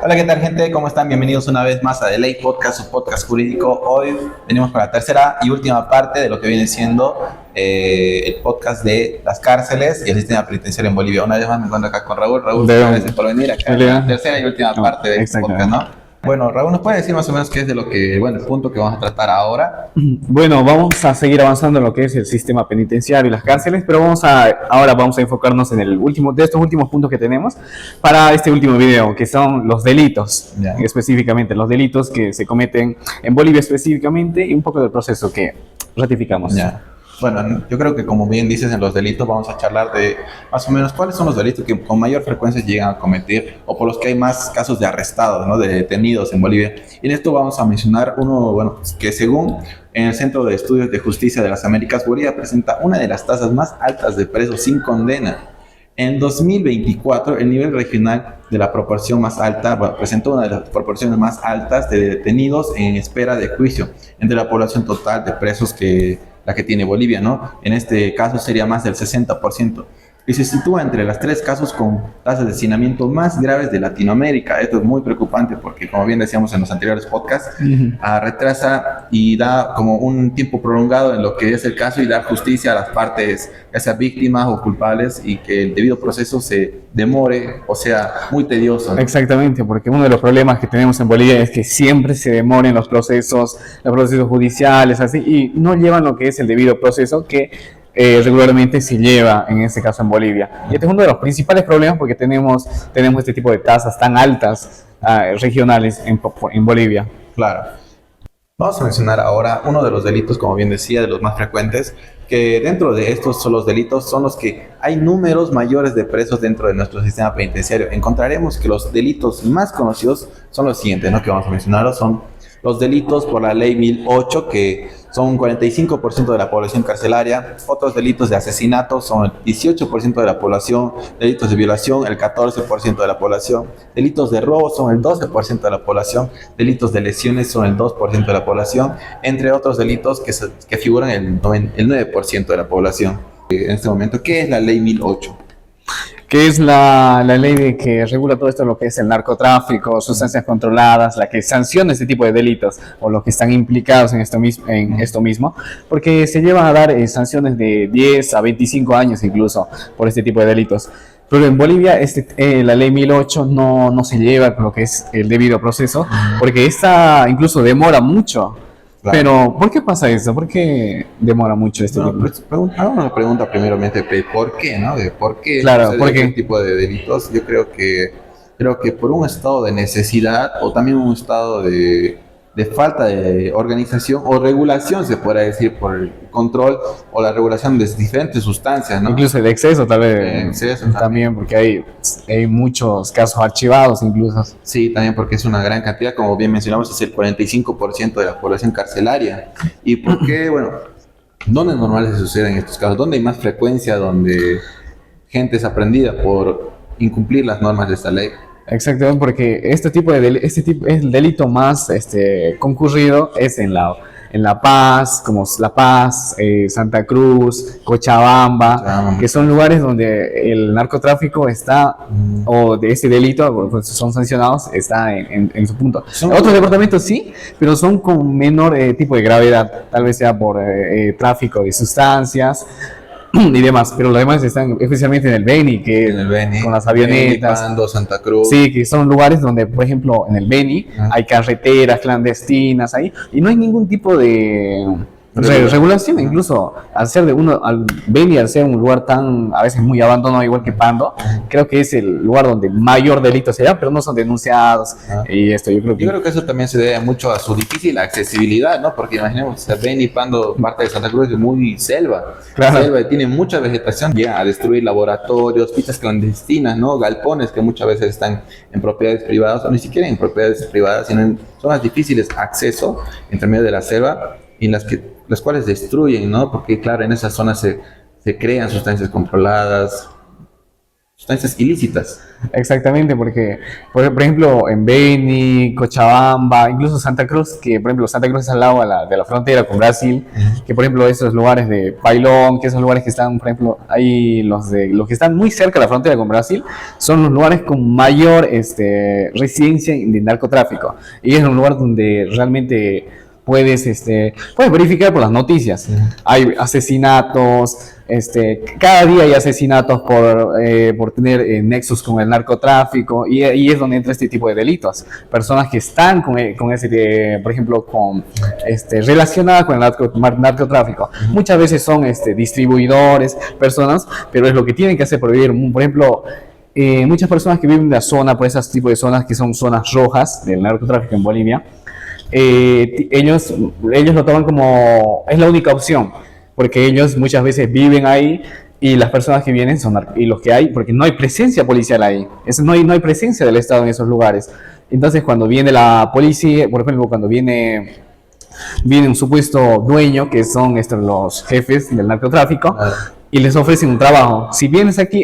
Hola, ¿qué tal, gente? ¿Cómo están? Bienvenidos una vez más a The Ley Podcast, su podcast jurídico. Hoy venimos con la tercera y última parte de lo que viene siendo el podcast de las cárceles y el sistema penitenciario en Bolivia. Una vez más me encuentro acá con Raúl. Raúl, gracias por venir acá. La tercera y última parte de este podcast, ¿no? Bueno, Raúl, ¿nos puede decir más o menos qué es de lo que, bueno, el punto que vamos a tratar ahora? Bueno, vamos a seguir avanzando en lo que es el sistema penitenciario y las cárceles, pero ahora vamos a enfocarnos en el último de estos últimos puntos que tenemos para este último video, que son los delitos, específicamente los delitos que se cometen en Bolivia específicamente y un poco del proceso que ratificamos. Bueno, yo creo que como bien dices en los delitos vamos a charlar de más o menos cuáles son los delitos que con mayor frecuencia llegan a cometer o por los que hay más casos de arrestados, ¿no? De detenidos en Bolivia. Y en esto vamos a mencionar uno, bueno, que según en el Centro de Estudios de Justicia de las Américas, Bolivia presenta una de las tasas más altas de presos sin condena. En 2024, el nivel regional de la proporción más alta, bueno, presentó una de las proporciones más altas de detenidos en espera de juicio entre la población total de presos que la que tiene Bolivia, ¿no? En este caso sería más del 60%. Y se sitúa entre los 3 casos con tasas de hacinamiento más graves de Latinoamérica. Esto es muy preocupante porque, como bien decíamos en los anteriores podcasts, retrasa y da como un tiempo prolongado en lo que es el caso y dar justicia a las partes, ya sea víctimas o culpables, y que el debido proceso se demore, o sea, muy tedioso, ¿no? Exactamente, porque uno de los problemas que tenemos en Bolivia es que siempre se demoran los procesos judiciales, así, y no llevan lo que es el debido proceso que regularmente se lleva en este caso en Bolivia. Y este es uno de los principales problemas porque tenemos este tipo de tasas tan altas regionales en Bolivia. Claro. Vamos a mencionar ahora uno de los delitos, como bien decía, de los más frecuentes, que dentro de estos son los delitos son los que hay números mayores de presos dentro de nuestro sistema penitenciario. Encontraremos que los delitos más conocidos son los siguientes, ¿no? Que vamos a mencionar, son los delitos por la ley 1008, que son un 45% de la población carcelaria. Otros delitos de asesinato son el 18% de la población. Delitos de violación, el 14% de la población. Delitos de robo son el 12% de la población. Delitos de lesiones son el 2% de la población. Entre otros delitos que figuran el 9% de la población. En este momento, ¿qué es la ley 1008? Que es la ley que regula todo esto, lo que es el narcotráfico, sustancias controladas, la que sanciona este tipo de delitos o los que están implicados en esto mismo, porque se llevan a dar sanciones de 10 a 25 años incluso por este tipo de delitos. Pero en Bolivia la ley 1008 no se lleva lo que es el debido proceso, porque esta incluso demora mucho. Claro. Pero, ¿por qué pasa eso? ¿Por qué demora mucho este tipo? Hago una pregunta primeramente, ¿por qué, no? ¿Por qué este tipo de delitos? Yo creo que por un estado de necesidad o también un estado de falta de organización o regulación, se podría decir, por el control o la regulación de diferentes sustancias, ¿no? Incluso de exceso, tal vez. También, porque hay muchos casos archivados incluso. Sí, también porque es una gran cantidad, como bien mencionamos, es el 45% de la población carcelaria. ¿Y por qué? Bueno, ¿dónde normalmente se suceden estos casos? ¿Dónde hay más frecuencia donde gente es aprendida por incumplir las normas de esta ley? Exactamente, porque este tipo es el delito más concurrido es en La Paz, como La Paz, Santa Cruz, Cochabamba, que son lugares donde el narcotráfico está, o de ese delito, pues son sancionados, está en su punto. Otros departamentos sí, pero son con menor tipo de gravedad, tal vez sea por tráfico de sustancias y demás, pero los demás están especialmente en el Beni, con las avionetas, Pando, Santa Cruz. Sí, que son lugares donde, por ejemplo, en el Beni hay carreteras clandestinas ahí y no hay ningún tipo de regulación. Incluso al Beni, al ser un lugar tan a veces muy abandonado, igual que Pando, creo que es el lugar donde mayor delito se da, pero no son denunciados. Y esto yo creo que eso también se debe mucho a su difícil accesibilidad, ¿no? Porque imaginemos, Beni, Pando, parte de Santa Cruz es muy selva. Claro. Selva y tiene mucha vegetación, llega a destruir laboratorios, pistas clandestinas, ¿no? Galpones que muchas veces están en propiedades privadas, o ni siquiera en propiedades privadas, sino en zonas difíciles de acceso entre medio de la selva, y en las cuales destruyen, ¿no? Porque claro, en esas zonas se crean sustancias controladas, sustancias ilícitas. Exactamente, porque, por ejemplo, en Beni, Cochabamba, incluso Santa Cruz, que por ejemplo Santa Cruz es al lado de la frontera con Brasil, que por ejemplo esos lugares de Pailón, que esos lugares que están, por ejemplo, ahí los que están muy cerca de la frontera con Brasil, son los lugares con mayor residencia de narcotráfico. Y es un lugar donde realmente puedes verificar por las noticias. Hay asesinatos, cada día hay asesinatos por tener nexos con el narcotráfico y es donde entra este tipo de delitos. Personas que están por ejemplo, relacionadas con el narcotráfico. Muchas veces son distribuidores, personas, pero es lo que tienen que hacer por vivir. Por ejemplo, muchas personas que viven en la zona, por esos tipos de zonas que son zonas rojas del narcotráfico en Bolivia, ellos lo toman como es la única opción, porque ellos muchas veces viven ahí y las personas que vienen y los que hay, porque no hay presencia policial ahí, no hay presencia del Estado en esos lugares. Entonces cuando viene la policía, por ejemplo, cuando viene un supuesto dueño, que son los jefes del narcotráfico, y les ofrecen un trabajo. Si vienes aquí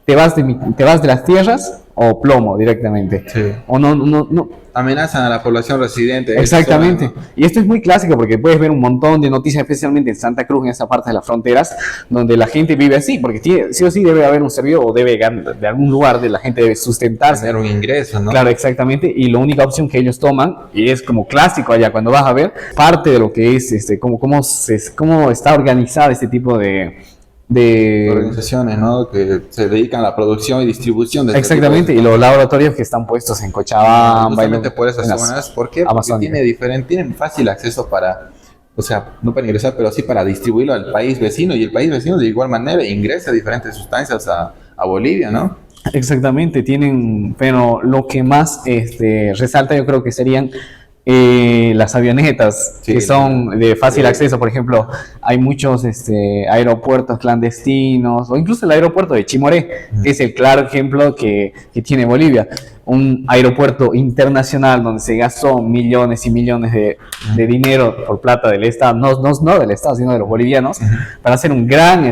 te vas de las tierras o plomo directamente. Sí. O no. Amenazan a la población residente. Exactamente. Y esto es muy clásico porque puedes ver un montón de noticias, especialmente en Santa Cruz, en esa parte de las fronteras, donde la gente vive así, porque sí o sí debe haber un servidor o de algún lugar de la gente debe sustentarse. Tener un ingreso, ¿no? Claro, exactamente. Y la única opción que ellos toman, y es como clásico allá cuando vas a ver, parte de lo que es cómo está organizado este tipo de organizaciones, ¿no? Que se dedican a la producción y distribución de exactamente, y los laboratorios que están puestos en Cochabamba. Justamente por esas zonas, ¿por qué? Porque tienen fácil acceso para, o sea, no para ingresar, pero sí para distribuirlo al país vecino, y el país vecino de igual manera ingresa diferentes sustancias a Bolivia, ¿no? Exactamente, pero lo que más resalta yo creo que serían las avionetas, que son de fácil acceso. Por ejemplo, hay muchos aeropuertos clandestinos, o incluso el aeropuerto de Chimoré, que es el claro ejemplo que tiene Bolivia. Un aeropuerto internacional donde se gastó millones y millones de dinero por plata del Estado, no del Estado, sino de los bolivianos, para hacer un gran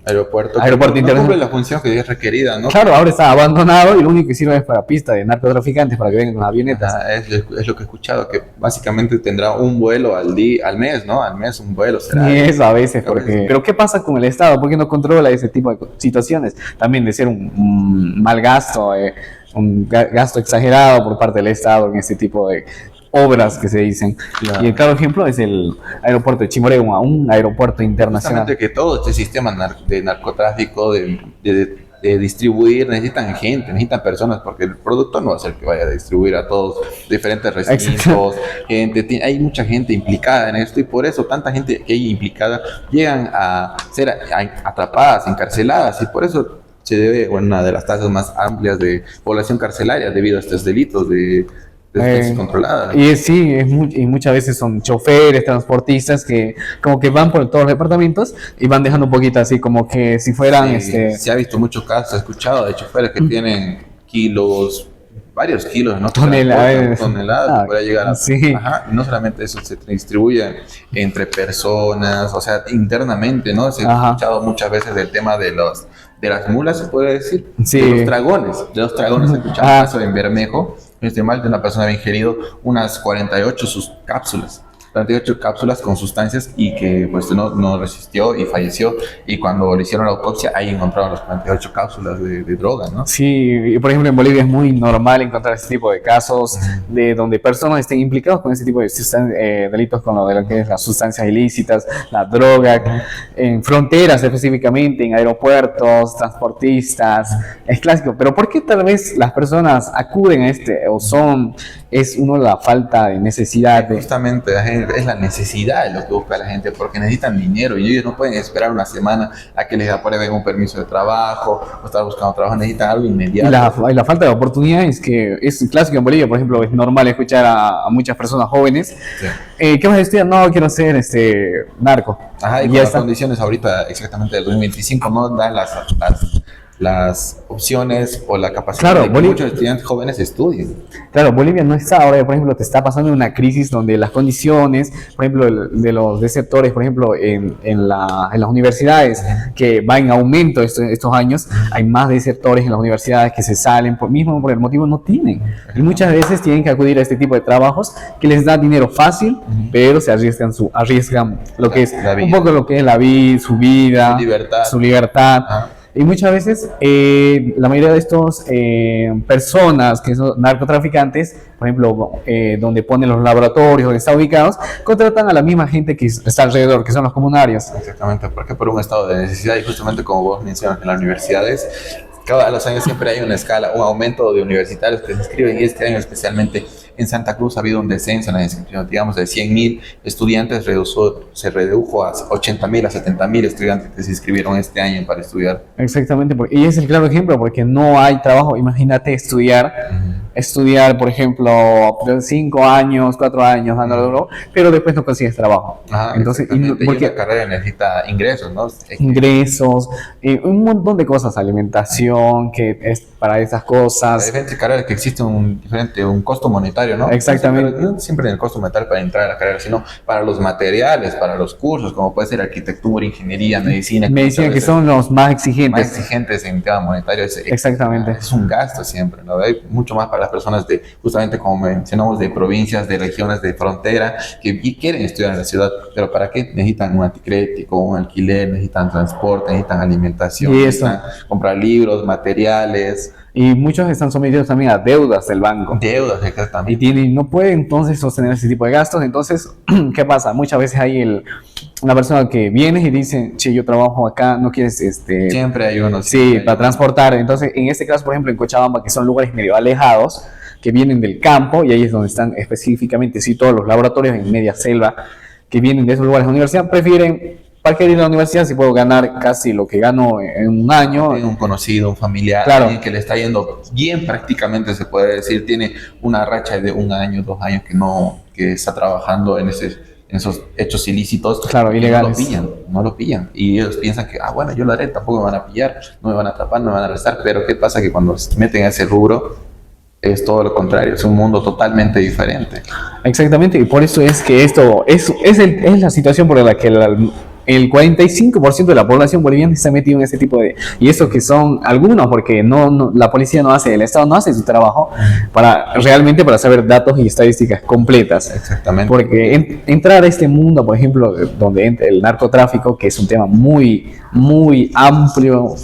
aeropuerto internacional. No cumple la función que es requerida, ¿no? Claro, ahora está abandonado y lo único que sirve es para pista de narcotraficantes para que vengan con avionetas. Es lo que he escuchado, que básicamente tendrá un vuelo al mes, ¿no? Al mes un vuelo será. Y eso a veces, pero ¿qué pasa con el Estado? ¿Por qué no controla ese tipo de situaciones? También de ser un mal gasto, un gasto exagerado por parte del Estado en este tipo de obras que se dicen. Claro. Y el claro ejemplo es el aeropuerto de Chimoré, un aeropuerto internacional. Justamente que todo este sistema de narcotráfico, de distribuir, necesitan personas, porque el producto no va a ser que vaya a distribuir a todos diferentes recintos, hay mucha gente implicada en esto, y por eso tanta gente que hay implicada llegan a ser atrapadas, encarceladas, y por eso se debe una de las tasas más amplias de población carcelaria debido a estos delitos de controlada. Y sí, y muchas veces son choferes, transportistas que como que van por todos los departamentos y van dejando un poquito así como que si fueran se ha visto muchos casos, he escuchado de choferes que tienen varios kilos, ¿no? Toneladas para llegar a... Sí. Y no solamente eso, se distribuye entre personas, o sea, internamente, ¿no? Se ha escuchado muchas veces del tema de las mulas, se puede decir, sí. de los dragones, he escuchado un caso en Bermejo, de una persona había ingerido unas 48 cápsulas con sustancias y que pues no resistió y falleció, y cuando le hicieron la autopsia ahí encontraron las 48 cápsulas de droga, ¿no? Sí, y por ejemplo en Bolivia es muy normal encontrar este tipo de casos de donde personas estén implicadas con este tipo de delitos, con lo que es las sustancias ilícitas, la droga, en fronteras específicamente, en aeropuertos, transportistas, es clásico. Pero ¿por qué tal vez las personas acuden a es la falta de necesidad? Justamente es la necesidad de lo que busca la gente, porque necesitan dinero y ellos no pueden esperar una semana a que les aprueben un permiso de trabajo o estar buscando trabajo, necesitan algo inmediato. Y la falta de oportunidades, que es clásico en Bolivia. Por ejemplo, es normal escuchar a muchas personas jóvenes, ¿qué vas a estudiar? No, quiero ser narco. Y con las condiciones ahorita exactamente del 2025 no dan las opciones o la capacidad Claro, de que muchos estudiantes jóvenes estudien. Claro, Bolivia no está ahora, por ejemplo, te está pasando una crisis donde las condiciones, por ejemplo, de los desertores, por ejemplo, en las universidades, que va en aumento estos años, hay más desertores en las universidades que se salen, mismo por el motivo no tienen. Y muchas veces tienen que acudir a este tipo de trabajos que les da dinero fácil, pero se arriesgan lo que es un poco lo que es la vida, su vida, su libertad. Y muchas veces la mayoría de estos personas que son narcotraficantes, por ejemplo, donde ponen los laboratorios, donde están ubicados, contratan a la misma gente que está alrededor, que son los comunarios. Exactamente, porque por un estado de necesidad y justamente como vos mencionas en las universidades, cada los años siempre hay una escala, un aumento de universitarios que se inscriben y este año especialmente en Santa Cruz ha habido un descenso en la inscripción, digamos de 100.000 estudiantes se redujo a 80.000 a 70.000 estudiantes que se inscribieron este año para estudiar. Exactamente, y es el claro ejemplo porque no hay trabajo. Imagínate estudiar, por ejemplo, 5 años, 4 años, dándolo, pero después no consigues trabajo. Entonces, porque la carrera necesita ingresos, ¿no? Ingresos, un montón de cosas, alimentación, que es para esas cosas. Hay diferentes carreras que existe un costo monetario, ¿no? Exactamente. No siempre en el costo monetario para entrar a la carrera, sino para los materiales, para los cursos, como puede ser arquitectura, ingeniería, medicina. Medicina, que son los más exigentes. Más exigentes en tema monetario. Exactamente. Es un gasto siempre, ¿no? Hay mucho más para las personas justamente como mencionamos, de provincias, de regiones de frontera, que quieren estudiar en la ciudad, pero ¿para qué? Necesitan un anticrético, un alquiler, necesitan transporte, necesitan alimentación, necesitan comprar libros, materiales. Y muchos están sometidos también a deudas del banco. Deudas, exactamente. Y no pueden entonces sostener ese tipo de gastos. Entonces, ¿qué pasa? Muchas veces hay una persona que viene y dice, che, yo trabajo acá, no quieres... Siempre hay uno. Sí, para transportar. Entonces, en este caso, por ejemplo, en Cochabamba, que son lugares medio alejados, que vienen del campo, y ahí es donde están específicamente, sí, todos los laboratorios en media selva, que vienen de esos lugares de la universidad, prefieren... ¿Para qué ir a la universidad si puedo ganar casi lo que gano en un año? Tiene un conocido, un familiar, claro, alguien que le está yendo bien prácticamente, se puede decir, tiene una racha de 1 año, 2 años que está trabajando en esos hechos ilícitos. Claro, ilegales. No lo pillan. Y ellos piensan que, bueno, yo lo haré, tampoco me van a pillar, no me van a atrapar, no me van a arrestar. Pero ¿qué pasa? Que cuando se meten a ese rubro, es todo lo contrario, es un mundo totalmente diferente. Exactamente, y por eso es que esto es la situación por la que el 45% de la población boliviana está metido en ese tipo de... Y eso que son algunos, porque la policía no hace, el Estado no hace su trabajo realmente para saber datos y estadísticas completas. Exactamente. Porque entrar a este mundo, por ejemplo, donde entra el narcotráfico, que es un tema muy, muy amplio,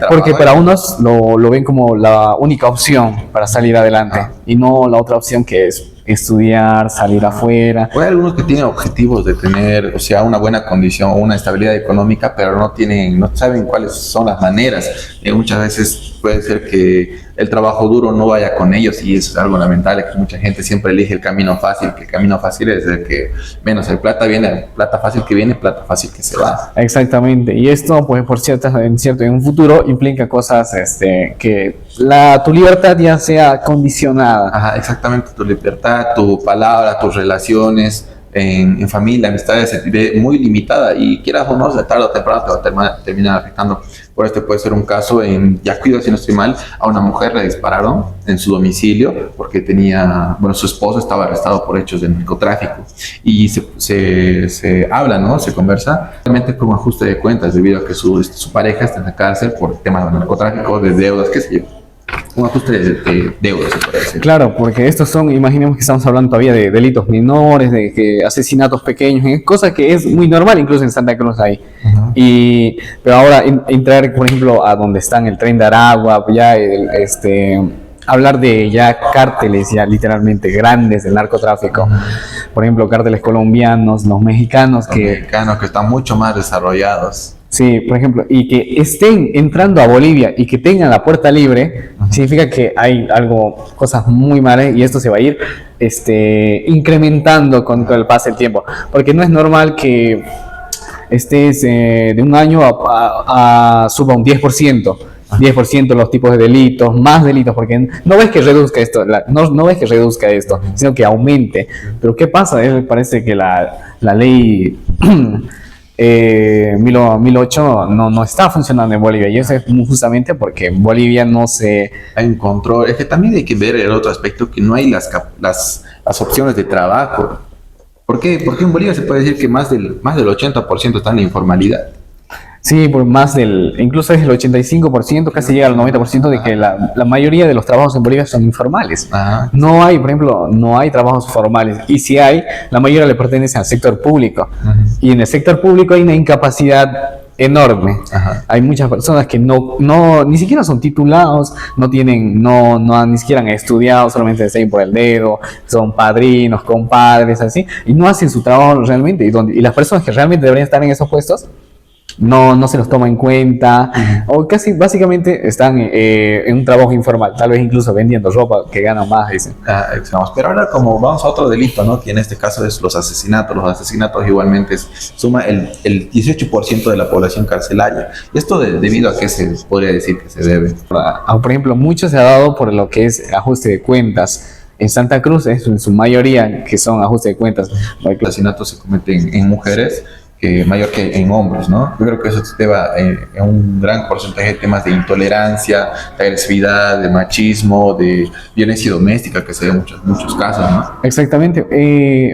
porque para unos lo ven como la única opción para salir adelante, y no la otra opción que es estudiar, salir afuera. Hay algunos que tienen objetivos de tener, o sea, una buena condición o una estabilidad económica, pero no saben cuáles son las maneras. Muchas veces puede ser que el trabajo duro no vaya con ellos y eso es algo lamentable, que mucha gente siempre elige el camino fácil, que el camino fácil es el que menos el plata fácil que viene, plata fácil que se va. Exactamente, y esto pues en un futuro implica cosas que tu libertad ya sea condicionada. Exactamente, tu libertad, tu palabra, tus relaciones en familia, amistades se ve muy limitada y quieras o no, de tarde o temprano te va a terminar afectando. Por este puede ser un caso en Yacuiba, si no estoy mal, a una mujer le dispararon en su domicilio porque su esposo estaba arrestado por hechos de narcotráfico y se habla, ¿no? Se conversa. Realmente fue un ajuste de cuentas debido a que su pareja está en la cárcel por temas de narcotráfico, de deudas, qué sé yo. Un ajuste de deudas, se puede decir. Claro, porque estos imaginemos que estamos hablando todavía de delitos menores, de asesinatos pequeños, cosa que es muy normal incluso en Santa Cruz ahí. Pero ahora entrar, por ejemplo, a donde están el Tren de Aragua, ya hablar de ya cárteles ya literalmente grandes del narcotráfico. Por ejemplo, cárteles colombianos, los mexicanos que están mucho más desarrollados. Sí, por ejemplo, y que estén entrando a Bolivia y que tengan la puerta libre, significa que hay cosas muy malas y esto se va a ir incrementando con el paso del tiempo. Porque no es normal que estés de un año suba un 10%. 10% los tipos de delitos, más delitos, porque no ves que reduzca esto, no ves que reduzca esto, sino que aumente. Pero ¿qué pasa? Parece que la ley 1008 no está funcionando en Bolivia, y eso es justamente porque en Bolivia no se... Hay un control. Es que también hay que ver el otro aspecto, que no hay las opciones de trabajo. ¿Por qué? Porque en Bolivia se puede decir que más del 80% está en la informalidad. Sí, por incluso es el 85%, casi llega al 90% de que la mayoría de los trabajos en Bolivia son informales. Ajá. No hay, por ejemplo, no hay trabajos formales. Y si hay, la mayoría le pertenece al sector público. Y en el sector público hay una incapacidad enorme. Ajá. Hay muchas personas que ni siquiera son titulados, ni siquiera han estudiado, solamente se siguen por el dedo, son padrinos, compadres, así, y no hacen su trabajo realmente. Y las personas que realmente deberían estar en esos puestos no se los toma en cuenta, o casi básicamente están en un trabajo informal, tal vez incluso vendiendo ropa, que ganan más, dicen. Pero ahora, como vamos a otro delito, ¿no? Que en este caso es los asesinatos. Los asesinatos igualmente suma el 18% de la población carcelaria. ¿Y esto debido a qué se podría decir que se debe? Por ejemplo, mucho se ha dado por lo que es ajuste de cuentas. En Santa Cruz es en su mayoría que son ajuste de cuentas. Los asesinatos se cometen en mujeres, mayor que en hombres, ¿no? Yo creo que eso se deba a un gran porcentaje de temas de intolerancia, de agresividad, de machismo, de violencia doméstica, que se ve en muchos casos, ¿no? Exactamente.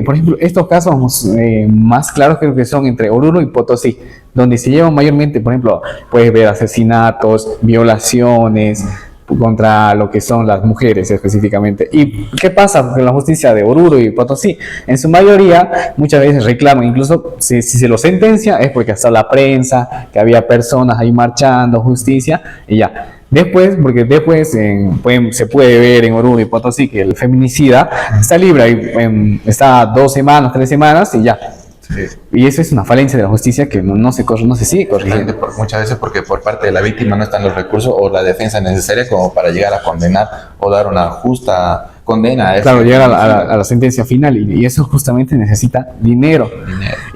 Por ejemplo, estos casos más claros creo que son entre Oruro y Potosí, donde se llevan mayormente, por ejemplo, puedes ver asesinatos, violaciones contra lo que son las mujeres específicamente. ¿Y qué pasa con la justicia de Oruro y Potosí? En su mayoría, muchas veces reclaman, incluso si se lo sentencia, es porque hasta la prensa, que había personas ahí marchando, justicia, y ya. Porque después se puede ver en Oruro y Potosí que el feminicida está libre, está 2 semanas, 3 semanas, y ya. Sí. Y eso es una falencia de la justicia que no se sigue corrigiendo. Muchas veces porque por parte de la víctima no están los recursos o la defensa necesaria como para llegar a condenar o dar una justa condena. Claro, llegar a la sentencia final, y eso justamente necesita dinero.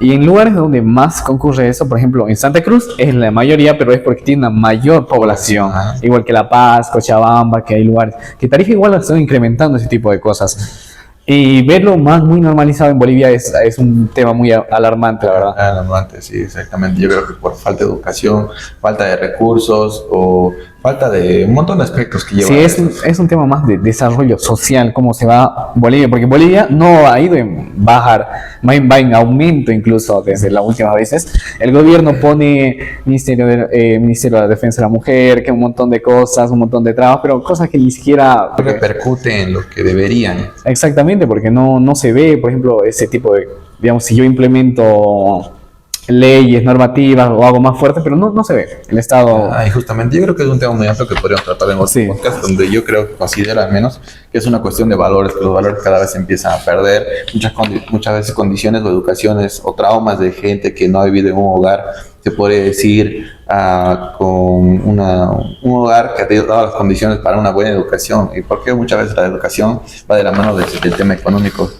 Y en lugares donde más concurre eso, por ejemplo, en Santa Cruz es la mayoría, pero es porque tiene una mayor población. Ajá. Igual que La Paz, Cochabamba, que hay lugares que Tarija igual están incrementando ese tipo de cosas. Y verlo muy normalizado en Bolivia es un tema muy alarmante, la verdad. Alarmante, sí, exactamente. Yo creo que por falta de educación, falta de recursos o falta de un montón de aspectos que llevan. Sí, es un tema más de desarrollo social, cómo se va Bolivia, porque Bolivia no ha ido en bajar, va en aumento incluso desde las últimas veces. El gobierno pone Ministerio de la Defensa de la Mujer, que un montón de cosas, un montón de trabajos, pero cosas que ni siquiera repercuten en lo que deberían. Exactamente, porque no se ve, por ejemplo, ese tipo de, digamos, si yo implemento leyes, normativas o algo más fuerte, pero no se ve el Estado. Y justamente yo creo que es un tema muy amplio que podríamos tratar en otro podcast, donde yo considero al menos que es una cuestión de valores, que los valores cada vez se empiezan a perder, muchas veces condiciones o educaciones o traumas de gente que no ha vivido en un hogar, se puede decir, con un hogar que ha dado las condiciones para una buena educación. Y porque muchas veces la educación va de la mano del tema económico,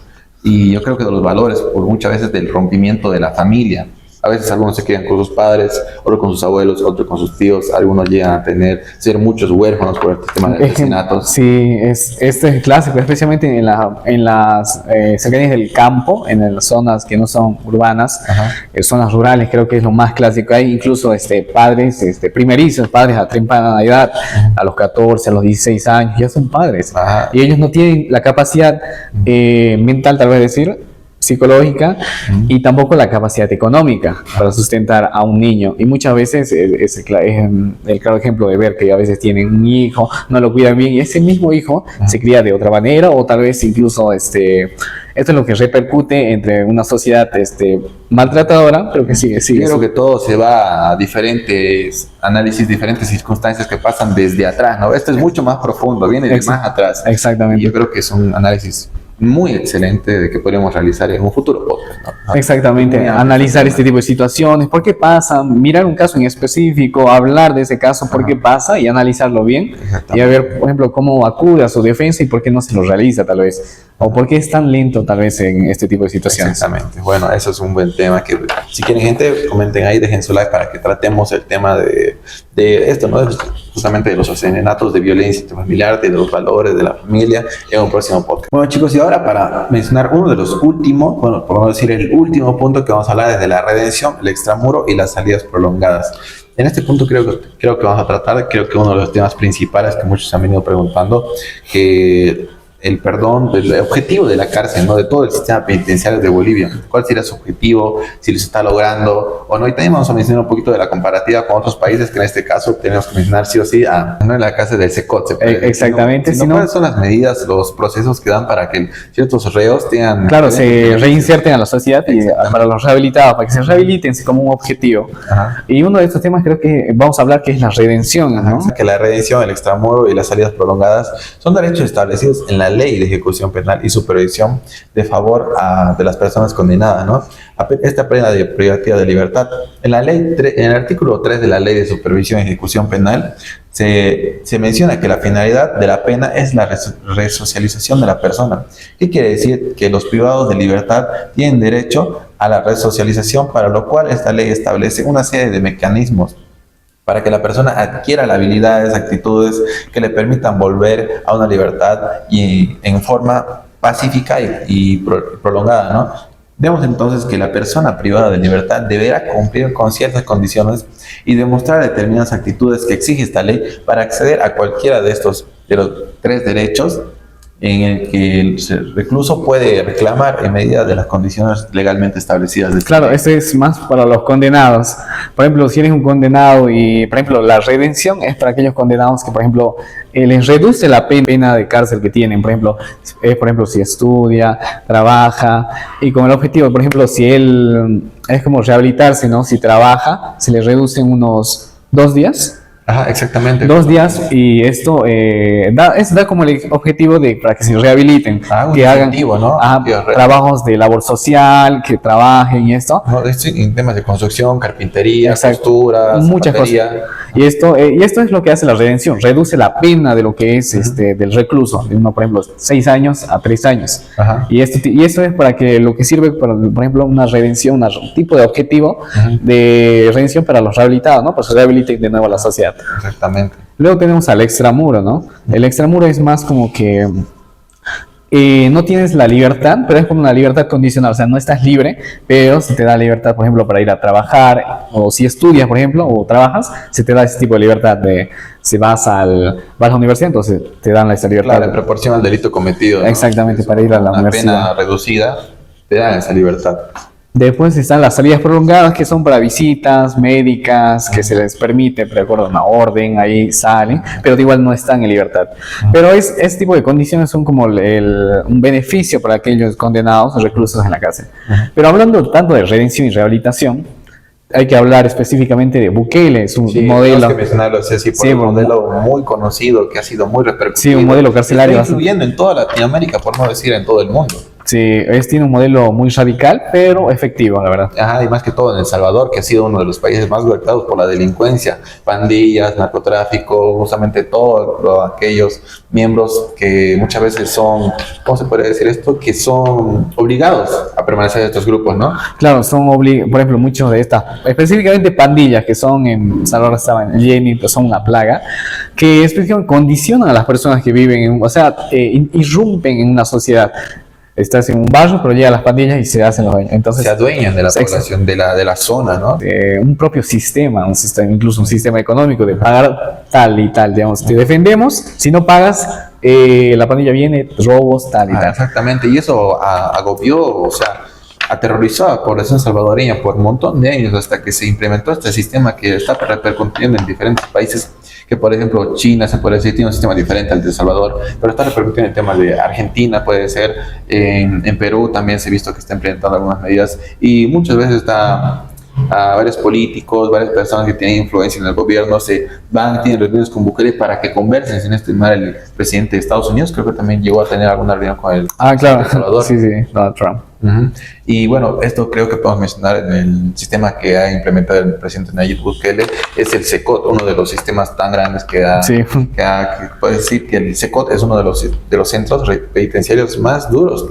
y yo creo que de los valores, por muchas veces del rompimiento de la familia. A veces algunos se quedan con sus padres, otros con sus abuelos, otros con sus tíos. Algunos llegan a ser muchos huérfanos por este tema de asesinatos. Sí, este es clásico, especialmente en las cercanías del campo, en las zonas que no son urbanas, zonas rurales, creo que es lo más clásico. Hay incluso padres primerizos, padres a temprana edad, a los 14, a los 16 años, ya son padres. Y ellos no tienen la capacidad mental, tal vez decir, psicológica, y tampoco la capacidad económica para sustentar a un niño. Y muchas veces es el claro ejemplo de ver que a veces tienen un hijo, no lo cuidan bien, y ese mismo hijo se cría de otra manera, o tal vez incluso esto es lo que repercute entre una sociedad maltratadora, pero que sigue. Yo creo que todo se va a diferentes análisis, diferentes circunstancias que pasan desde atrás, ¿no? Esto es mucho más profundo, viene de más atrás. Exactamente. Y yo creo que es un análisis muy excelente de que podríamos realizar en un futuro podcast, ¿no? Exactamente, analizar este tipo de situaciones, por qué pasa, mirar un caso en específico, hablar de ese caso, por qué pasa, y analizarlo bien, y a ver, por ejemplo, cómo acude a su defensa y por qué no se lo realiza, tal vez, o por qué es tan lento, tal vez, en este tipo de situaciones. Exactamente. Bueno, eso es un buen tema que, si quieren, gente, comenten ahí, dejen su like para que tratemos el tema de esto, ¿no? Justamente de los asesinatos, de violencia familiar, de los valores de la familia, en un próximo podcast. Bueno, chicos, y ahora ahora para mencionar uno de los últimos, bueno, podemos decir el último punto que vamos a hablar es de la redención, el extramuro y las salidas prolongadas. En este punto creo que vamos a tratar, creo que uno de los temas principales que muchos han venido preguntando, que el perdón, el objetivo de la cárcel, ¿no? De todo el sistema penitenciario de Bolivia. ¿Cuál sería su objetivo? Si lo se está logrando o no. Y también vamos a mencionar un poquito de la comparativa con otros países, que en este caso tenemos que mencionar sí o sí a no en la cárcel del Secot. Exactamente. Sino ¿cuáles son las medidas, los procesos que dan para que ciertos reos tengan... Claro, se reinserten a la sociedad y para los rehabilitados, para que se rehabiliten como un objetivo. Ajá. Y uno de estos temas creo que vamos a hablar que es la redención, ¿no? Ajá, que la redención, el extramuro y las salidas prolongadas son derechos establecidos en la ley de ejecución penal y supervisión de favor de las personas condenadas, ¿no? Esta pena de privativa de libertad. En el artículo 3 de la ley de supervisión y ejecución penal se menciona que la finalidad de la pena es la resocialización de la persona. ¿Qué quiere decir? Que los privados de libertad tienen derecho a la resocialización, para lo cual esta ley establece una serie de mecanismos para que la persona adquiera las habilidades, actitudes que le permitan volver a una libertad y en forma pacífica y prolongada, ¿no? Vemos entonces que la persona privada de libertad deberá cumplir con ciertas condiciones y demostrar determinadas actitudes que exige esta ley para acceder a cualquiera de los 3 derechos en el que el recluso puede reclamar en medida de las condiciones legalmente establecidas. Claro, este es más para los condenados. Por ejemplo, si eres un condenado y, por ejemplo, la redención es para aquellos condenados que, por ejemplo, les reduce la pena de cárcel que tienen. Por ejemplo, si estudia, trabaja y con el objetivo, por ejemplo, si él es como rehabilitarse, ¿no? Si trabaja, se le reducen unos 2 días. Ajá, exactamente. 2 días y esto da como el objetivo para que se rehabiliten, que hagan ¿no? trabajos de labor social, que trabajen y esto. No, en temas de construcción, carpintería, costura, muchas cosas. Y esto es lo que hace la redención, reduce la pena de lo que es del recluso, de uno, por ejemplo, 6 años a 3 años. Ajá. Y esto es para que lo que sirve, por ejemplo, una redención, un tipo de objetivo de redención para los rehabilitados, ¿no? Pues se rehabiliten de nuevo a la sociedad. Exactamente. Luego tenemos al extramuro, ¿no? El extramuro es más como que no tienes la libertad, pero es como una libertad condicional, o sea, no estás libre, pero se te da libertad, por ejemplo, para ir a trabajar, o si estudias, por ejemplo, o trabajas, se te da ese tipo de libertad si vas a la universidad, entonces te dan esa libertad. Claro, en proporción al delito cometido, ¿no? Exactamente, para ir a la universidad. Una pena reducida, te dan esa libertad. Después están las salidas prolongadas, que son para visitas médicas, que se les permite, de acuerdo a una orden, ahí salen, pero igual no están en libertad. Pero este tipo de condiciones son como un beneficio para aquellos condenados, reclusos en la cárcel. Pero hablando tanto de redención y rehabilitación, hay que hablar específicamente de Bukele, es un modelo. Que mencionarlo, un modelo muy conocido, que ha sido muy repercutido. Sí, un modelo carcelario. Está influyendo en toda Latinoamérica, por no decir en todo el mundo. Sí, tiene un modelo muy radical, pero efectivo, la verdad. Ajá, y más que todo en El Salvador, que ha sido uno de los países más golpeados por la delincuencia, pandillas, narcotráfico, justamente todos aquellos miembros que muchas veces son, ¿cómo se puede decir esto? Que son obligados a permanecer en estos grupos, ¿no? Claro, por ejemplo, muchos de estas, específicamente pandillas, que son en Salvador, estaban en Jenny, son una plaga, que específicamente condicionan a las personas que viven, irrumpen en una sociedad. Estás en un barrio, pero llegan las pandillas y se hacen los dueños. Entonces, se adueñan de la población de la zona, ¿no? Un propio sistema, incluso un sistema económico de pagar tal y tal, digamos. Te defendemos, si no pagas, la pandilla viene, robos, tal y tal. Exactamente, y eso agobió, aterrorizó a la población salvadoreña por un montón de años hasta que se implementó este sistema que está repercutiendo en diferentes países, que por ejemplo China, se puede decir, tiene un sistema diferente al de El Salvador, pero está repercutiendo en temas de Argentina, puede ser, en Perú también se ha visto que está implementando algunas medidas y muchas veces está a varios políticos, varias personas que tienen influencia en el gobierno, tienen reuniones con Bukele para que conversen, sin estimar el presidente de Estados Unidos, creo que también llegó a tener alguna reunión con el claro, de El Salvador. Sí, Donald Trump. Y bueno, esto creo que podemos mencionar en el sistema que ha implementado el presidente Nayib Bukele, es el SECOT, uno de los sistemas tan grandes que puede decir que el SECOT es uno de los centros penitenciarios más duros,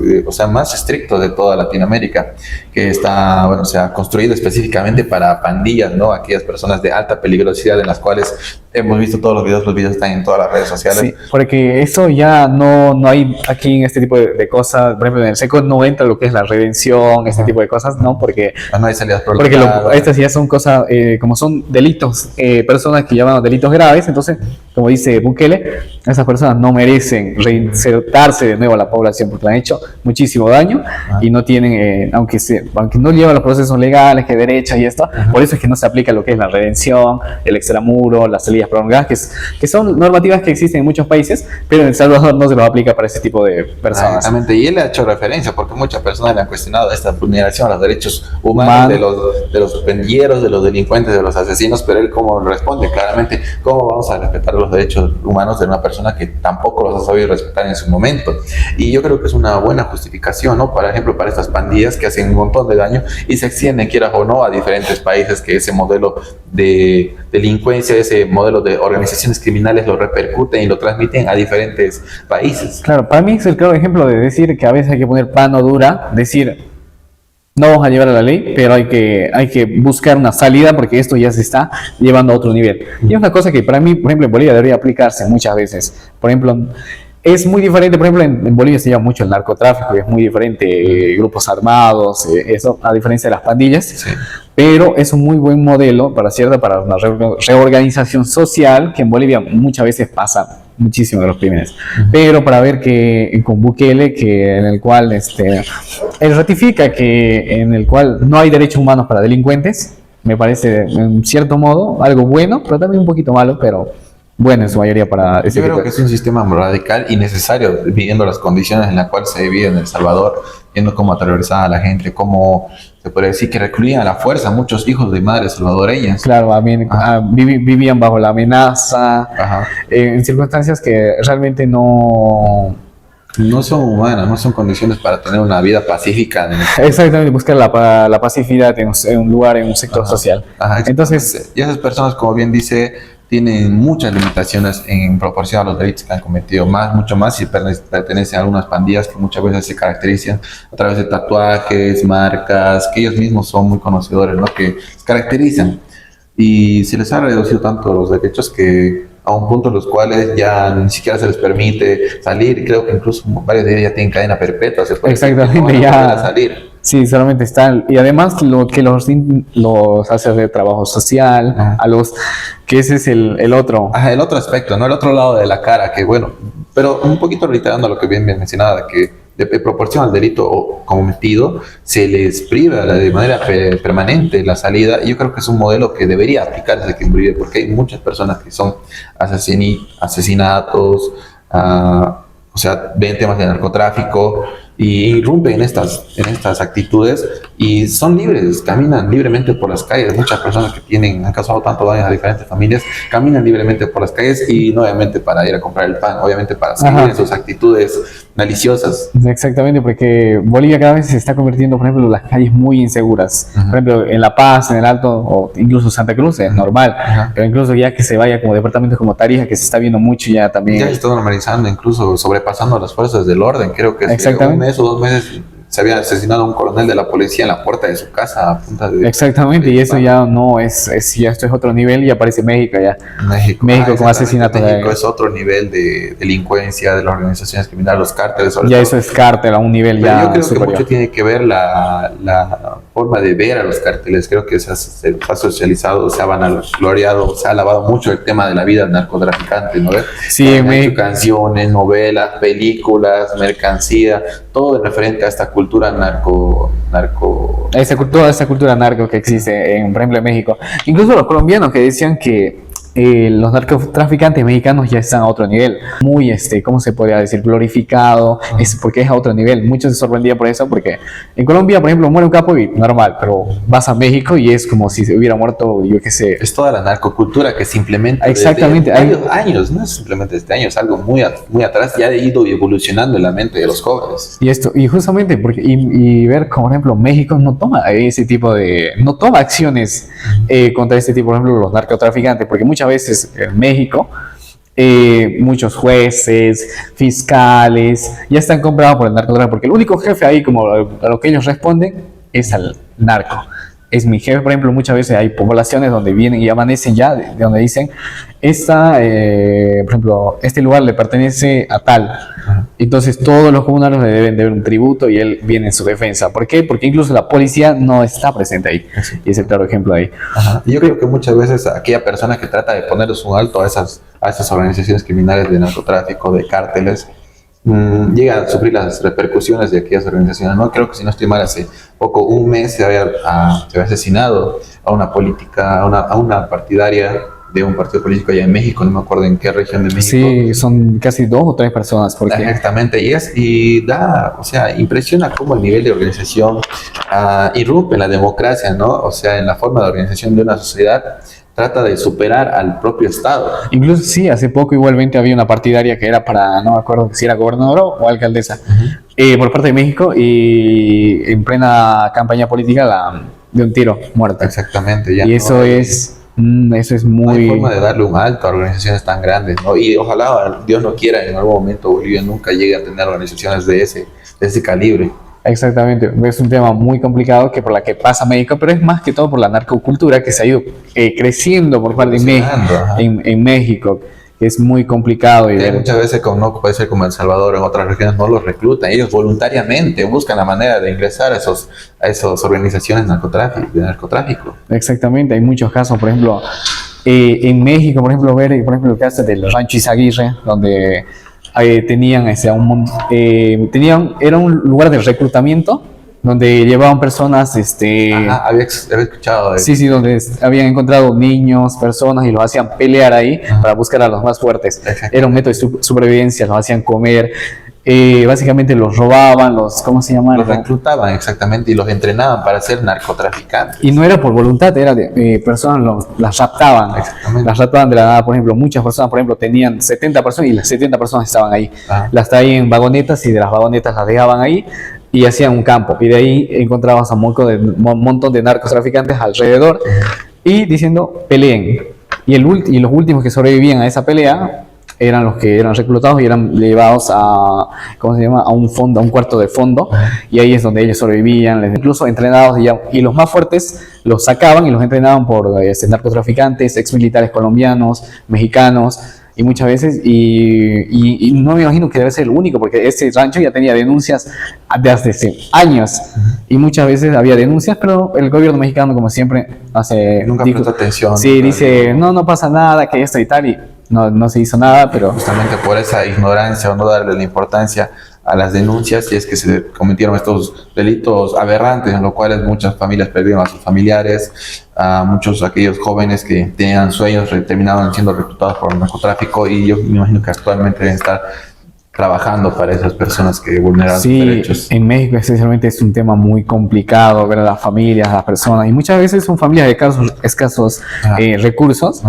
más estrictos de toda Latinoamérica, que está, se ha construido específicamente para pandillas, ¿no? Aquellas personas de alta peligrosidad en las cuales hemos visto todos los videos están en todas las redes sociales. Sí, porque eso ya no hay aquí en este tipo de cosas. Por ejemplo, en el SECO no entra lo que es la redención, este tipo de cosas, ¿no? Porque No hay salidas por porque estas ya son cosas, como son delitos, personas que llaman delitos graves, entonces, como dice Bukele, esas personas no merecen reinsertarse de nuevo a la población porque le han hecho muchísimo daño y no tienen, aunque no llevan los procesos legales, que derecha y esto, por eso es que no se aplica lo que es la redención, el extramuro, las salidas prolongadas, que son normativas que existen en muchos países, pero en El Salvador no se los aplica para ese tipo de personas. Exactamente, y él ha hecho referencia porque muchas personas le han cuestionado esta vulneración a los derechos humanos de los pandilleros, de los delincuentes, de los asesinos, pero él como responde claramente, ¿cómo vamos a respetar los derechos humanos de una persona que tampoco los ha sabido respetar en su momento? Y yo creo que es una buena justificación, ¿no? Por ejemplo, para estas pandillas que hacen un montón de daño y se extienden, quieras o no, a diferentes países, que ese modelo de delincuencia, ese modelo de organizaciones criminales lo repercuten y lo transmiten a diferentes países. Claro, para mí es el claro ejemplo de decir que a veces hay que poner mano dura, decir, no vamos a llevar a la ley, pero hay que buscar una salida porque esto ya se está llevando a otro nivel. Y es una cosa que para mí, por ejemplo, en Bolivia debería aplicarse muchas veces. Por ejemplo, es muy diferente, por ejemplo, en Bolivia se lleva mucho el narcotráfico, es muy diferente, grupos armados, eso, a diferencia de las pandillas, Sí. pero es un muy buen modelo para una reorganización social que en Bolivia muchas veces pasa muchísimo de los crímenes. Pero para ver que con Bukele, que en el cual él ratifica que en el cual no hay derechos humanos para delincuentes, me parece en cierto modo algo bueno, pero también un poquito malo, pero bueno en su mayoría para ese Yo tipo creo que es un sistema radical y necesario, viendo las condiciones en las cuales se vive en El Salvador, viendo cómo aterrorizaba a la gente, cómo se puede decir que recluían a la fuerza a muchos hijos de madres salvadoreñas. Claro, vivían bajo la amenaza, Ajá. en circunstancias que realmente no... No son humanas, no son condiciones para tener una vida pacífica. Exactamente, buscar la pacificidad en un lugar, en un sector social. Ajá, Entonces, y esas personas, como bien dice, tienen muchas limitaciones en proporción a los delitos que han cometido, mucho más si pertenecen a algunas pandillas que muchas veces se caracterizan a través de tatuajes, marcas, que ellos mismos son muy conocedores, ¿no? Que se caracterizan. Y se les ha reducido tanto los derechos que a un punto en los cuales ya ni siquiera se les permite salir, y creo que incluso varios de ellos ya tienen cadena perpetua, se puede exactamente, decir que no van a ya... poder salir. Sí, solamente están. Y además lo que los hace hacer trabajo social, que ese es el otro. Ajá, el otro aspecto, ¿no? El otro lado de la cara, que bueno, pero un poquito reiterando lo que bien mencionaba, que de proporción al delito cometido, se les priva de manera permanente la salida. Y yo creo que es un modelo que debería aplicarse aquí en Bolivia, porque hay muchas personas que son asesinatos, o sea, ven temas de narcotráfico y irrumpen en estas actitudes y son libres, caminan libremente por las calles. Muchas personas que han causado tanto daño a diferentes familias caminan libremente por las calles y no obviamente para ir a comprar el pan, obviamente para seguir en sus actitudes maliciosas. Exactamente, porque Bolivia cada vez se está convirtiendo, por ejemplo, las calles muy inseguras. Por ejemplo, en La Paz, en el Alto, o incluso Santa Cruz, es normal. Pero incluso ya que se vaya como departamentos como Tarija, que se está viendo mucho ya también. Ya se está normalizando, incluso sobrepasando las fuerzas del orden. Creo que hace un mes o 2 meses se había asesinado a un coronel de la policía en la puerta de su casa a punta de... Exactamente, y eso ya no ya esto es otro nivel y aparece México ya. México con asesinatos. México es otro nivel de delincuencia, de las organizaciones criminales, los cárteles. Ya todo. Eso es cártel a un nivel. Pero ya yo creo superior. Que mucho tiene que ver la forma de ver a los cárteles. Creo que se ha socializado, se ha vanagloriado, se ha alabado mucho el tema de la vida del narcotraficante, ¿no ves? Sí, en México. Canciones, novelas, películas, mercancía, todo en referente a esta cultura narco. Toda esa cultura narco que existe, por ejemplo, en México. Incluso los colombianos que decían que los narcotraficantes mexicanos ya están a otro nivel, muy, ¿cómo se podría decir? Glorificado, porque es a otro nivel. Muchos se sorprendían por eso, porque en Colombia, por ejemplo, muere un capo y normal, pero vas a México y es como si se hubiera muerto, yo qué sé. Es toda la narcocultura que se implementa exactamente desde varios años, no es simplemente este año, es algo muy atrás, ya ha ido evolucionando en la mente de los jóvenes. Y justamente, y ver, como por ejemplo, México no toma acciones contra este tipo, por ejemplo, los narcotraficantes, porque muchas veces en México muchos jueces, fiscales ya están comprados por el narcotráfico, porque el único jefe ahí, como a lo que ellos responden, es al narco. es mi jefe. Por ejemplo, muchas veces hay poblaciones donde vienen y amanecen ya, de donde dicen, por ejemplo, este lugar le pertenece a tal. Ajá. Entonces todos los comunarios le deben de ver un tributo y él viene en su defensa. ¿Por qué? Porque incluso la policía no está presente ahí. Y es el claro ejemplo ahí. Ajá. Yo creo que muchas veces aquella persona que trata de ponerles un alto a esas organizaciones criminales de narcotráfico, de cárteles, llega a sufrir las repercusiones de aquellas organizaciones. No creo que, si no estoy mal, hace poco, un mes se había asesinado a una política, a una partidaria de un partido político allá en México, no me acuerdo en qué región de México. Sí, son casi 2 o 3 personas. Porque... Exactamente, y da, o sea, impresiona cómo el nivel de organización irrumpe en la democracia, ¿no? O sea, en la forma de organización de una sociedad, trata de superar al propio Estado. Incluso sí, hace poco igualmente había una partidaria que era para, no me acuerdo si era gobernadora o alcaldesa, por parte de México, y en plena campaña política de un tiro, muerta. Exactamente, ya. Y eso es muy... No hay forma de darle un alto a organizaciones tan grandes, ¿no? Y ojalá, Dios no quiera, en algún momento Bolivia nunca llegue a tener organizaciones de ese calibre. Exactamente, es un tema muy complicado que por la que pasa México, pero es más que todo por la narcocultura que se ha ido creciendo por parte de México, en México, que es muy complicado. Y muchas veces, como no puede ser como El Salvador, en otras regiones no los reclutan, ellos voluntariamente buscan la manera de ingresar a esas organizaciones de narcotráfico. Exactamente, hay muchos casos, por ejemplo, en México, por ejemplo, el caso del Rancho Izaguirre, donde... era un lugar de reclutamiento donde llevaban personas, Ajá, había escuchado de eso. Sí, donde habían encontrado niños, personas y los hacían pelear ahí para buscar a los más fuertes. Era un método de supervivencia, los hacían comer, básicamente los robaban, ¿cómo se llaman? Los reclutaban, exactamente, y los entrenaban para ser narcotraficantes. Y no era por voluntad, era de personas, las raptaban. Las raptaban de la nada. Por ejemplo, muchas personas, por ejemplo, tenían 70 personas y las 70 personas estaban ahí. Las traían en vagonetas y de las vagonetas las dejaban ahí y hacían un campo. Y de ahí encontrabas a un montón de narcotraficantes alrededor y diciendo, peleen. Y los últimos que sobrevivían a esa pelea eran los que eran reclutados y eran llevados a un fondo, a un cuarto de fondo, y ahí es donde ellos sobrevivían, incluso entrenados, y los más fuertes los sacaban y los entrenaban por narcotraficantes, exmilitares colombianos, mexicanos, y muchas veces, y no me imagino que debe ser el único, porque ese rancho ya tenía denuncias de hace años, y muchas veces había denuncias, pero el gobierno mexicano, como siempre, nunca presta atención. Sí, dice, no pasa nada, que esto y tal, y no se hizo nada, pero... Justamente por esa ignorancia o no darle la importancia a las denuncias, y es que se cometieron estos delitos aberrantes, en los cuales muchas familias perdieron a sus familiares, a muchos aquellos jóvenes que tenían sueños terminaban siendo reclutados por el narcotráfico, y yo me imagino que actualmente deben estar trabajando para esas personas que vulneran sus derechos. Sí, en México esencialmente es un tema muy complicado ver a las familias, a las personas, y muchas veces son familias de escasos recursos,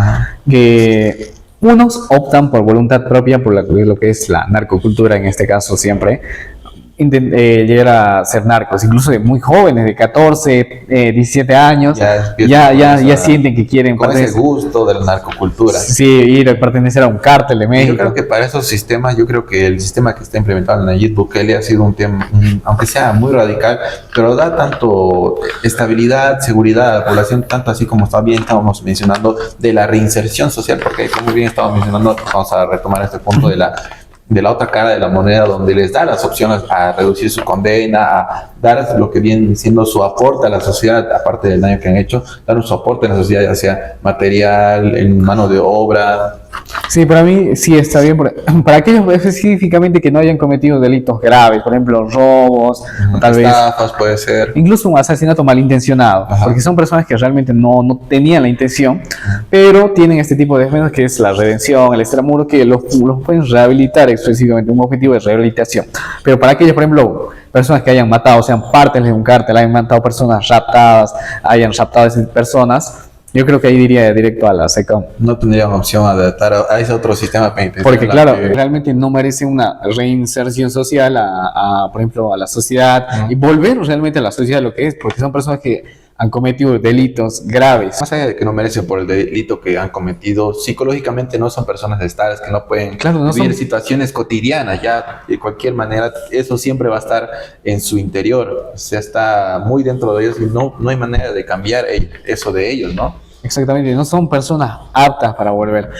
que... Unos optan por voluntad propia por lo que es la narcocultura, en este caso siempre, llegar a ser narcos, incluso de muy jóvenes, de 14, 17 años, ya sienten que quieren... Con ese gusto de la narcocultura. Sí, ir a pertenecer a un cártel de México. Yo creo que para esos sistemas, el sistema que está implementado en Nayib Bukele ha sido un tema, aunque sea muy radical, pero da tanto estabilidad, seguridad a la población, tanto así como estábamos mencionando, de la reinserción social, porque como bien estamos mencionando, vamos a retomar este punto de la otra cara de la moneda, donde les da las opciones a reducir su condena, a dar lo que viene siendo su aporte a la sociedad, aparte del daño que han hecho, dar un soporte a la sociedad, ya sea material, en mano de obra. Sí, para mí sí está bien. Para aquellos específicamente que no hayan cometido delitos graves, por ejemplo, robos, tal vez estafas, puede ser. Incluso un asesinato malintencionado, porque son personas que realmente no tenían la intención, pero tienen este tipo de desmenos que es la redención, el extramuro, que los pueden rehabilitar específicamente, un objetivo de rehabilitación. Pero para aquellos, por ejemplo, personas que hayan matado, sean partes de un cártel, hayan matado personas raptadas, hayan raptado a esas personas, yo creo que ahí diría directo a la SECOM. No tendrían opción a adaptar a ese otro sistema penitenciario. Porque claro, realmente no merece una reinserción social por ejemplo, a la sociedad, y volver realmente a la sociedad lo que es, porque son personas que han cometido delitos graves. Más allá de que no merecen por el delito que han cometido, psicológicamente no son personas estables que no pueden vivir situaciones cotidianas, ya de cualquier manera eso siempre va a estar en su interior, o sea, está muy dentro de ellos y no hay manera de cambiar eso de ellos, ¿no? Exactamente, no son personas aptas para volver.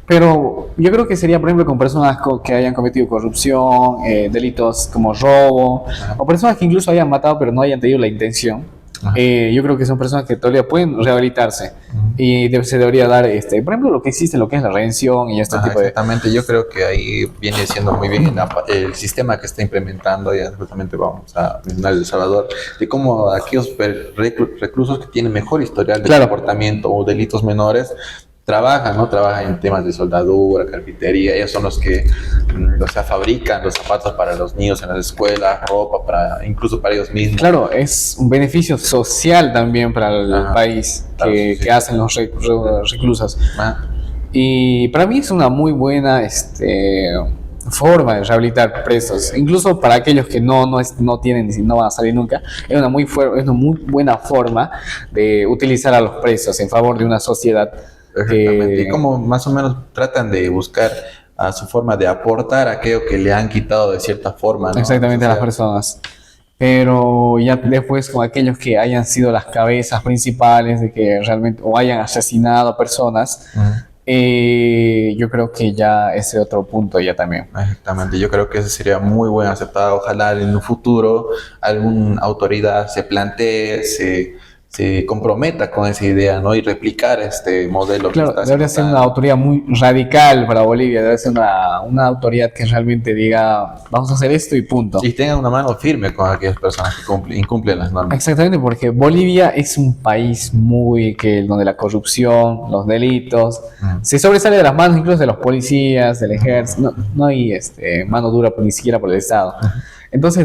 Pero yo creo que sería, por ejemplo, con personas que hayan cometido corrupción, delitos como robo, o personas que incluso hayan matado pero no hayan tenido la intención. Yo creo que son personas que todavía pueden rehabilitarse y se debería dar, por ejemplo, lo que existe, lo que es la redención y este tipo de... Exactamente, yo creo que ahí viene siendo muy bien el sistema que está implementando, ya justamente vamos a mencionar El Salvador, de cómo aquellos reclusos que tienen mejor historial de comportamiento o delitos menores, trabajan en temas de soldadura, carpintería. Ellos son los que fabrican los zapatos para los niños en las escuelas, ropa incluso para ellos mismos. Claro, es un beneficio social también para el país que hacen los reclusos. Y para mí es una muy buena forma de rehabilitar presos, incluso para aquellos que no tienen y no van a salir nunca. Es una muy buena forma de utilizar a los presos en favor de una sociedad. Exactamente, y como más o menos tratan de buscar a su forma de aportar aquello que le han quitado de cierta forma, ¿no? Exactamente, a las personas. Pero ya después con aquellos que hayan sido las cabezas principales de que realmente o hayan asesinado a personas, yo creo que ya ese otro punto ya también. Exactamente, yo creo que ese sería muy bueno aceptado. Ojalá en un futuro alguna autoridad se plantee, se comprometa con esa idea, ¿no? Y replicar este modelo. Claro, debería ser una autoridad muy radical para Bolivia, debe ser una autoridad que realmente diga, vamos a hacer esto y punto. Y tenga una mano firme con aquellas personas que incumplen las normas. Exactamente, porque Bolivia es un país donde la corrupción, los delitos, se sobresale de las manos incluso de los policías, del ejército, no hay mano dura ni siquiera por el Estado. Entonces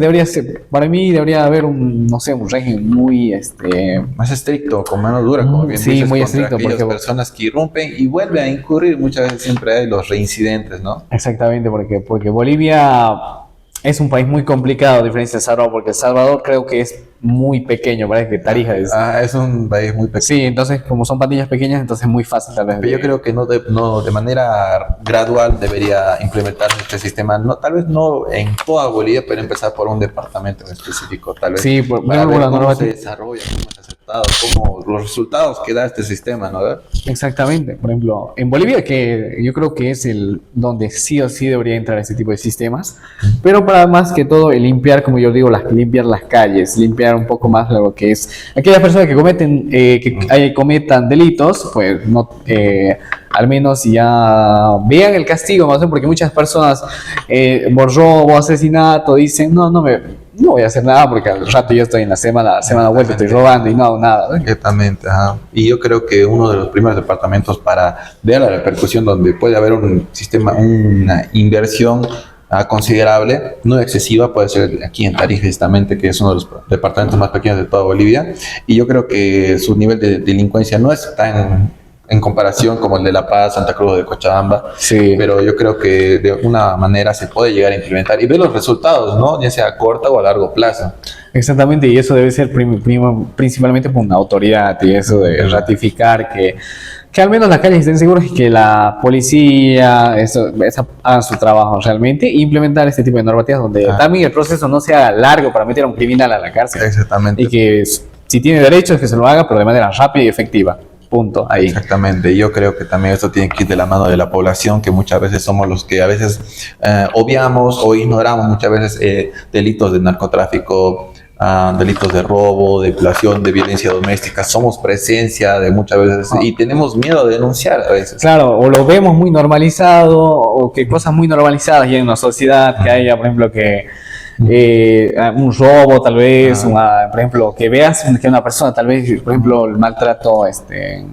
para mí debería haber un régimen muy más estricto, con mano dura, como bien dices, muy contra estricto, aquellas personas que irrumpen y vuelven a incurrir. Muchas veces siempre hay los reincidentes, ¿no? Exactamente, porque Bolivia es un país muy complicado a diferencia de El Salvador, porque El Salvador creo que es muy pequeño, parece que Tarija es un país muy pequeño. Sí, entonces como son pandillas pequeñas, entonces es muy fácil tal vez. Pero yo creo que de manera gradual debería implementarse este sistema, tal vez no en toda Bolivia, pero empezar por un departamento en específico, tal vez. Sí, para ver cómo se desarrolla, cómo es aceptado, cómo los resultados que da este sistema, ¿no? Exactamente. Por ejemplo, en Bolivia, que yo creo que es donde sí o sí debería entrar este tipo de sistemas, pero para más que todo limpiar, como yo digo, limpiar las calles, limpiar un poco más lo que es aquellas personas que cometan delitos, pues no, al menos ya vean el castigo, más porque muchas personas por robo, asesinato dicen no voy a hacer nada porque al rato yo estoy en la semana vuelta, estoy robando y no hago nada. Exactamente, y yo creo que uno de los primeros departamentos para ver la repercusión, donde puede haber un sistema, una inversión considerable, no excesiva, puede ser aquí en Tarija, justamente, que es uno de los departamentos más pequeños de toda Bolivia, y yo creo que su nivel de delincuencia no es tan en comparación como el de La Paz, Santa Cruz o de Cochabamba, sí. Pero yo creo que de alguna manera se puede llegar a implementar y ver los resultados, ¿no? Ya sea a corto o a largo plazo. Exactamente, y eso debe ser principalmente por una autoridad, y eso de ratificar que al menos las calles estén seguras y que la policía haga su trabajo realmente e implementar este tipo de normativas donde también el proceso no sea largo para meter a un criminal a la cárcel. Exactamente. Y que si tiene derechos que se lo haga, pero de manera rápida y efectiva. Punto, ahí. Exactamente, yo creo que también esto tiene que ir de la mano de la población, que muchas veces somos los que a veces obviamos o ignoramos muchas veces delitos de narcotráfico, delitos de robo, de violación, de violencia doméstica. Somos presencia de muchas veces y tenemos miedo de denunciar a veces. Claro, o lo vemos muy normalizado, o que cosas muy normalizadas y en una sociedad que haya, por ejemplo, que un robo tal vez, por ejemplo, que veas que una persona tal vez, por ejemplo, el maltrato, de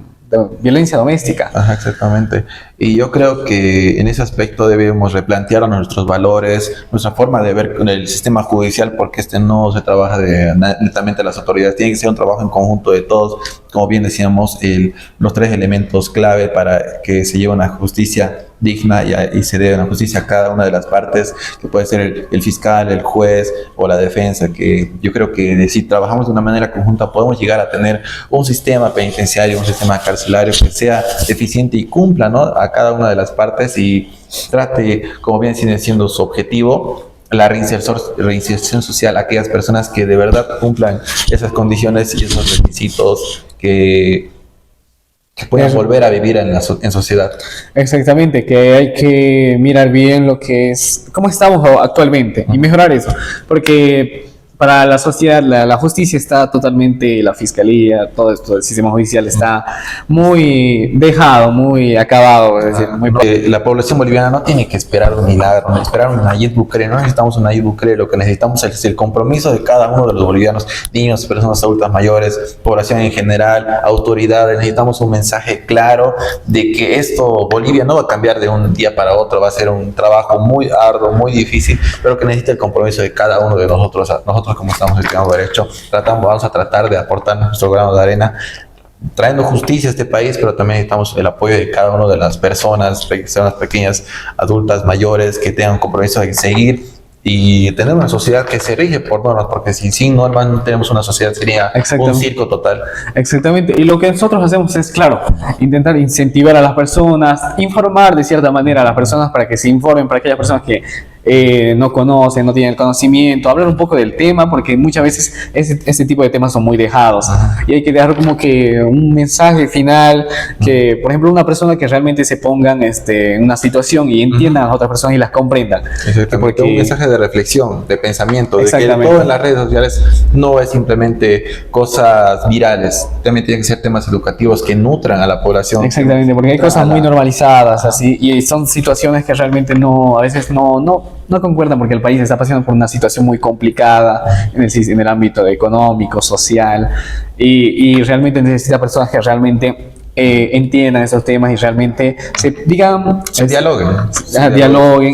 violencia doméstica. Exactamente. Y yo creo que en ese aspecto debemos replantear nuestros valores, nuestra forma de ver con el sistema judicial, porque no se trabaja netamente de las autoridades, tiene que ser un trabajo en conjunto de todos. Como bien decíamos, los tres elementos clave para que se lleve una justicia digna y se dé una justicia a cada una de las partes, que puede ser el fiscal, el juez o la defensa, que yo creo que si trabajamos de una manera conjunta podemos llegar a tener un sistema penitenciario, un sistema carcelario que sea eficiente y cumpla, ¿no?, a cada una de las partes y trate, como bien sigue siendo su objetivo, la reinserción social a aquellas personas que de verdad cumplan esas condiciones y esos requisitos que puedan volver a vivir en sociedad. Exactamente, que hay que mirar bien lo que es, cómo estamos actualmente y mejorar eso, porque para la sociedad la justicia está totalmente, la fiscalía, todo esto, el sistema judicial está muy dejado, muy acabado, es decir, muy... La población boliviana no tiene que esperar un milagro, no esperar un Nayib Bukele, no necesitamos un Nayib Bukele, lo que necesitamos es el compromiso de cada uno de los bolivianos, niños, personas adultas mayores, población en general, autoridades. Necesitamos un mensaje claro de que Bolivia no va a cambiar de un día para otro, va a ser un trabajo muy arduo, muy difícil, pero que necesita el compromiso de cada uno de nosotros como estamos estudiando Derecho, vamos a tratar de aportar nuestro grano de arena, trayendo justicia a este país, pero también necesitamos el apoyo de cada una de las personas pequeñas, adultas, mayores, que tengan compromiso de seguir y tener una sociedad que se rige por normas, porque si no tenemos una sociedad, sería un circo total. Exactamente, y lo que nosotros hacemos es, claro, intentar incentivar a las personas, informar de cierta manera a las personas para que se informen, para aquellas personas que no conocen, no tienen el conocimiento, hablar un poco del tema, porque muchas veces ese tipo de temas son muy dejados. Y hay que dejar como que un mensaje final, que por ejemplo una persona que realmente se pongan en una situación y entiendan a las otras personas y las comprendan. Porque un mensaje de reflexión, de pensamiento, de que todo en las redes sociales no es simplemente cosas virales, también tienen que ser temas educativos que nutran a la población. Exactamente, porque hay cosas muy normalizadas así, y son situaciones que realmente a veces no concuerdan, porque el país está pasando por una situación muy complicada en el ámbito económico, social, y realmente necesita personas que realmente entiendan esos temas y realmente dialoguen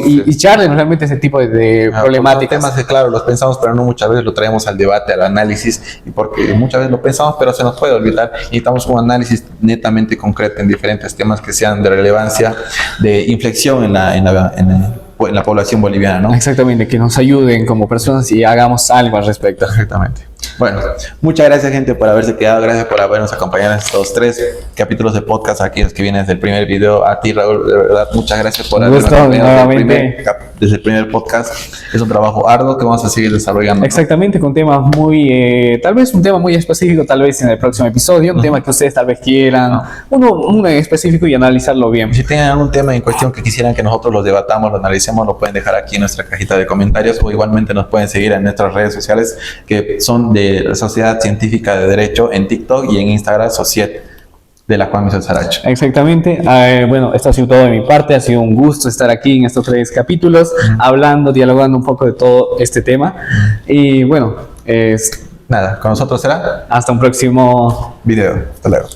y charlen realmente ese tipo de problemáticas. Son temas que claro, los pensamos, pero no muchas veces lo traemos al debate, al análisis, y porque muchas veces lo pensamos, pero se nos puede olvidar. Necesitamos un análisis netamente concreto en diferentes temas que sean de relevancia, de inflexión en la población boliviana, ¿no? Exactamente, que nos ayuden como personas y hagamos algo al respecto. Exactamente. Bueno, muchas gracias, gente, por haberse quedado. Gracias por habernos acompañado en estos 3 capítulos de podcast, aquellos que vienen desde el primer video. A ti, Raúl, de verdad, muchas gracias por habernos acompañado desde el primer podcast. Es un trabajo arduo que vamos a seguir desarrollando, ¿no? Exactamente, con temas tal vez un tema muy específico, tal vez en el próximo episodio, un tema que ustedes tal vez quieran, uno en específico, y analizarlo bien. Si tienen algún tema en cuestión que quisieran que nosotros lo debatamos, lo analicemos, lo pueden dejar aquí en nuestra cajita de comentarios, o igualmente nos pueden seguir en nuestras redes sociales, que son de la Sociedad Científica de Derecho en TikTok y en Instagram, Societ, de la Juan Michel Saracho. Exactamente. Bueno, esto ha sido todo de mi parte. Ha sido un gusto estar aquí en estos 3 capítulos, hablando, dialogando un poco de todo este tema. Y bueno, nada, con nosotros será hasta un próximo video. Hasta luego.